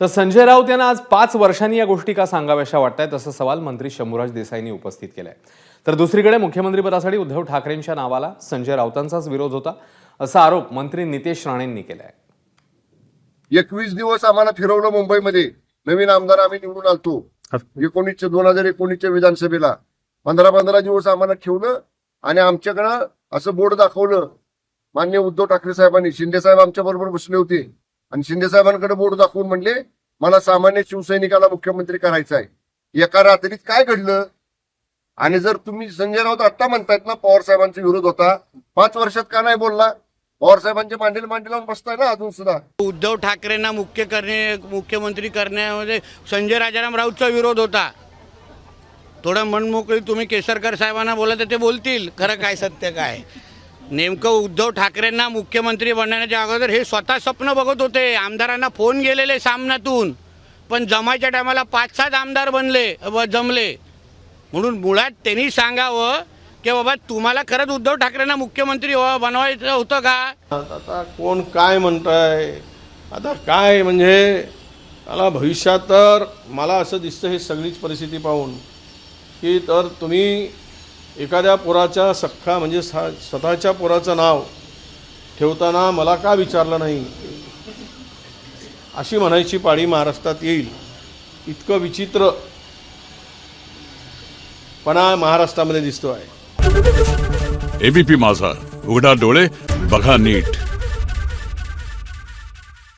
तर संजय राऊत यांना आज 5 वर्षांनी या गोष्टी का सांगाव्याशा वाटतायत असा सवाल मंत्री शंभूराज देसाईंनी उपस्थित केलाय। तर दुसरीकडे मुख्यमंत्रीपदासाठी उद्धव ठाकरेंच्या नावाला संजय राऊतांचाच विरोध होता असा आरोप मंत्री नितेश राणेंनी केलाय। 21 दिवस आम्हाला फिरवलं मुंबईमध्ये, नवीन आमदार आम्ही निवडून आलतो 2019च्या विधानसभेला 15 दिवस आम्हाला ठेवलं आणि आमच्याकडं असं बोर्ड दाखवलं। माननीय उद्धव ठाकरे साहेबांनी, शिंदे साहेब आमच्या बरोबर बसले होते आणि शिंदे साहेबांकडे बोर्ड दाखवून म्हणले मला सामान्य शिवसैनिकाला मुख्यमंत्री करायचं आहे। एका रात्रीत काय घडलं? आणि जर तुम्ही संजय राऊत आता म्हणतायत ना पवार साहेबांचा विरोध होता, 5 वर्षात का नाही बोलला? पवार साहेबांच्या मांडीला लावून बसताय ना अजून सुद्धा। उद्धव ठाकरेंना मुख्यमंत्री करण्यामध्ये संजय राजाराम राऊतचा विरोध होता। थोडं मनमोकळी तुम्ही केसरकर साहेबांना बोला तर ते बोलतील खरं काय सत्य काय। नेमकं उद्धव ठाकरेंना मुख्यमंत्री बनण्याच्या अगोदर हे स्वतः स्वप्न बघत होते। आमदारांना फोन गेलेले सामनातून, पण जमायच्या टायमाला 5-7 आमदार बनले व जमले। म्हणून मुळात त्यांनी सांगावं की बाबा तुम्हाला खरंच उद्धव ठाकरेंना मुख्यमंत्री बनवायचं होतं का? आता कोण काय म्हणताय, आता काय म्हणजे मला भविष्यात तर मला असं दिसतं हे सगळीच परिस्थिती पाहून की तर तुम्ही एखाद्या पोराच्या सख्खा म्हणजे स्वतःच्या पोराचं नाव ठेवताना मला का विचारलं नाही अशी म्हणायची पाळी महाराष्ट्रात येईल। इतकं विचित्रपणा महाराष्ट्रामध्ये दिसतो आहे। एबीपी माझा, उघडा डोळे बघा नीट।